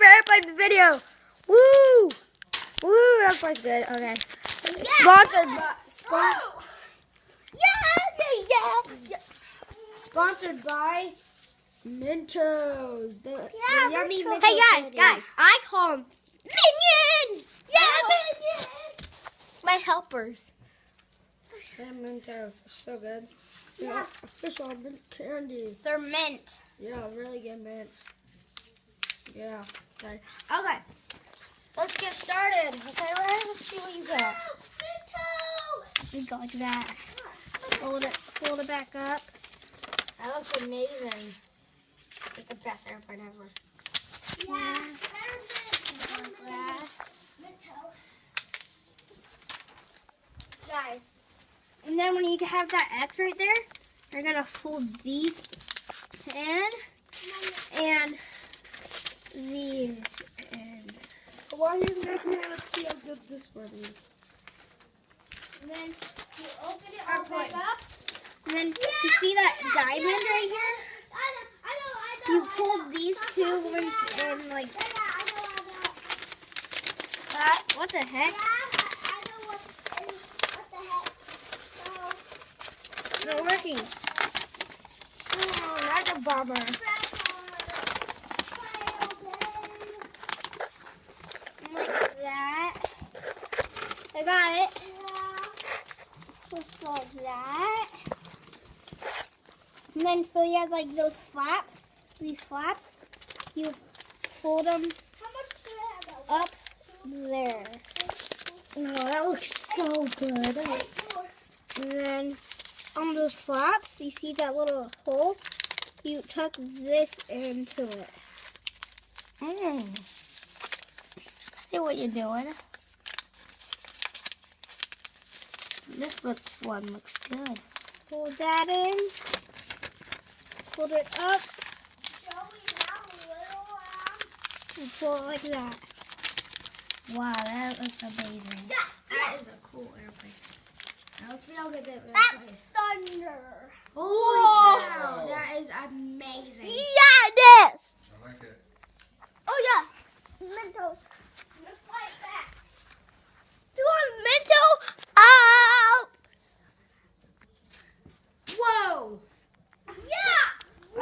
airplane video. Woo! Woo! That was good. Okay. Sponsored by. Sponsored by Mentos. The yummy Mentos. Hey guys, I call them minions. Minions. My helpers. Yeah, Mentos are so good. Yeah, official mint candy. They're mint. Yeah, really good mints. Yeah. Okay. Let's get started. Okay, Ryan? Let's see what you got. We go like that. Fold it back up. That looks amazing. It's the best airplane ever. Yeah. Guys, and then when you have that X right there, you're gonna fold these in and these in. Why are you making it? Let's see how good this one is. And then you open it all back up. And then you see that diamond right here? You pull these two ones in like that. What the heck? It's not working. Oh, that's a bummer. Like that. I got it. Just like that. And then so you have like those flaps, these flaps, you fold them up there. Oh, that looks so good. And then on those flaps, you see that little hole? You tuck this into it. I see what you're doing. This one looks good. Fold that in. Fold it up. And fold it like that. Wow, that looks amazing. That is a cool airplane. Now let's see how good that is. That's thunder. Holy cow, that is amazing. Yeah, it is. I like it. Oh yeah, Mentos. Let's fly it back. Do you want Mentos? Oh. Whoa! Yeah.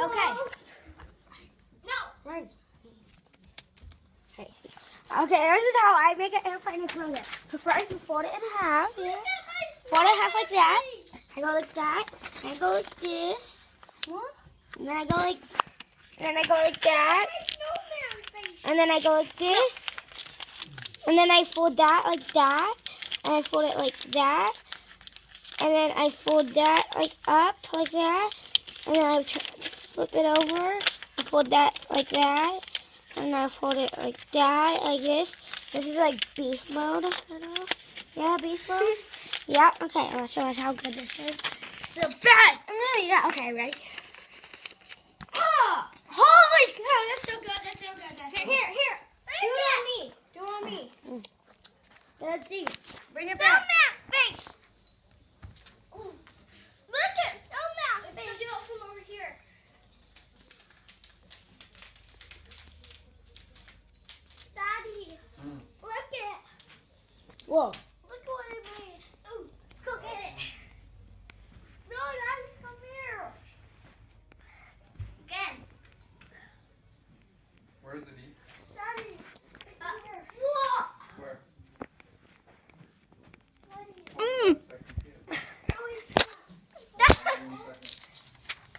Okay. No. Right. Hey. Okay, this is how I make an airplane explosion. So first, you fold it in half. Yeah. Fold it in half like that. I go like that. And I go like this. And then I go like. And then I go like that. And then I go like this. And then I fold that like that. And I fold it like that. And then I fold that like up like that. And then I flip it over. I fold that like that. And I fold it like that, like this. This is like beast mode. I don't know. Yeah, beast mode. Yeah, okay. I'll show us how good this is. So bad. Yeah, okay, ready? Oh, holy cow, that's so good. That's so good. That's so good. Here. Do it on me. Do it on me. Let's see. Bring it back. Face. Look at Snowman. Let's do it from over here. Daddy, look at. Whoa. Look what I made. Ooh, let's go get it. No, Daddy, come here. Again. Where is it? Daddy, here. Whoa. Where?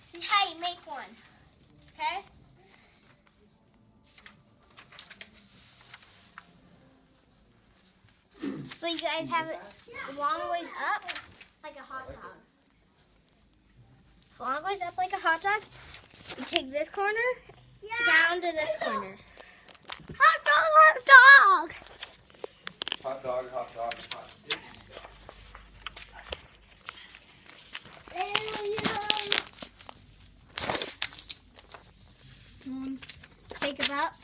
See how you make one. Okay? So you guys have it long ways up like a hot dog. Long ways up like a hot dog. You take this corner down to this corner. Hot dog, hot dog. Hot dog, hot dog, hot dick. Take it up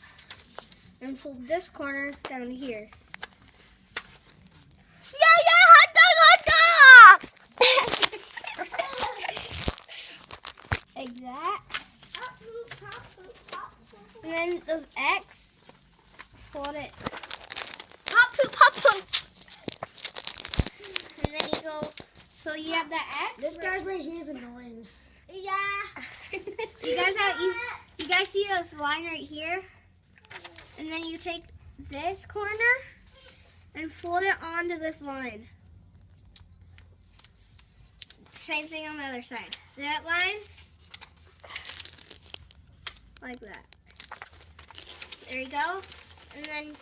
and fold this corner down here. Yeah, hot dog, hot dog! Like that. And then those X, fold it. Pop, pop, pop. And then you go, so you have that X. This guy's right here is annoying. Yeah. You guys see this line right here? And then you take this corner and fold it onto this line. Same thing on the other side. That line, like that. There you go. And then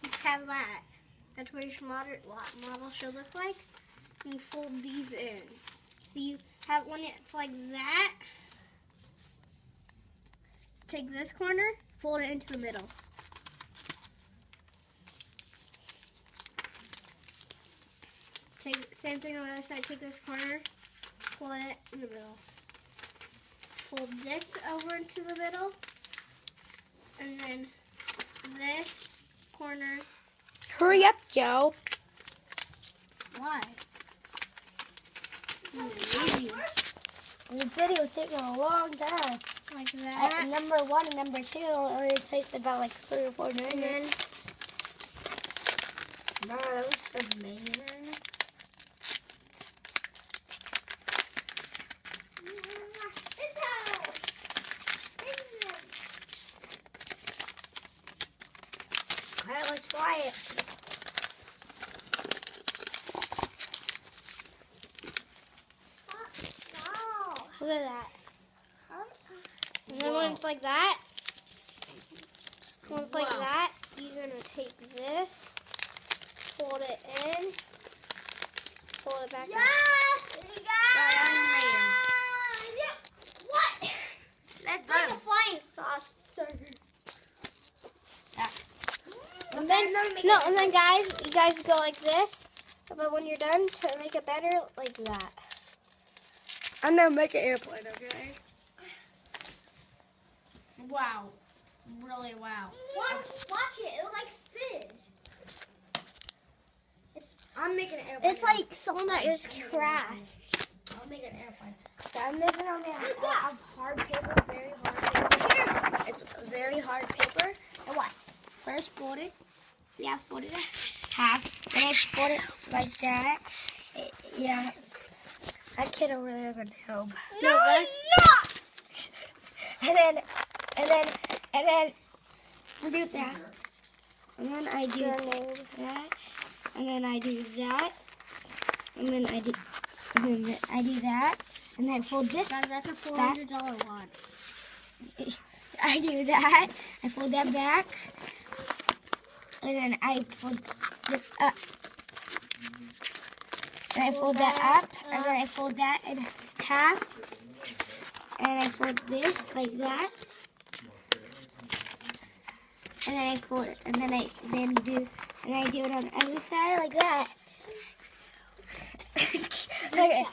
you have that. That's what your model should look like. And you fold these in. So you have, when it's like that, take this corner, fold it into the middle. Same thing on the other side, take this corner, fold it in the middle. Fold this over into the middle, and then this corner. Hurry up, Joe. Why? The video's taking a long time. Like that. Number 1 and number 2 only takes about like 3 or 4 minutes. And then Wow, that was amazing. Alright, let's try it. look at that. And then when it's like that, you're gonna take this, fold it in, fold it back out. What? That's Like a flying saucer. And then, And then guys, you guys go like this, but when you're done, to make it better, like that. I'm gonna make an airplane, okay? Wow. Really wow. Watch it, it like spins. I'm making an airplane. It's like someone that just crashed. I'll make an airplane. I'm just gonna have hard paper, very hard paper. Here. It's very hard paper. And what? First fold it. Yeah, fold it half. Then I fold it like that. Yeah. That kid over there is a noob. No. And then I do that. And then I do that. And then I do that. And then I do that. And then I fold this. Guys, that's a $400 one. I do that. I fold that back. And then I fold this up. And I fold that up. And then I fold that in half. And I fold this like that. And then I fold it. And then I do it on the other side like that. Okay.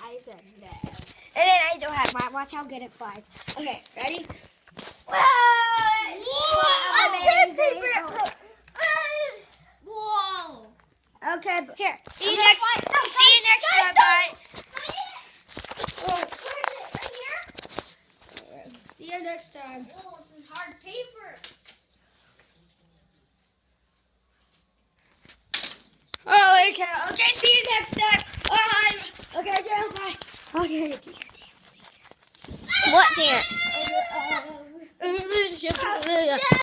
And then I don't have mine. Watch how good it flies. Okay, ready? Whoa! Okay, here. See you next time. Bye. See you next time. Oh, this is hard paper. Oh, okay. Okay, see you next time. Bye. Okay, Joe, bye. Okay, do your dance. What dance?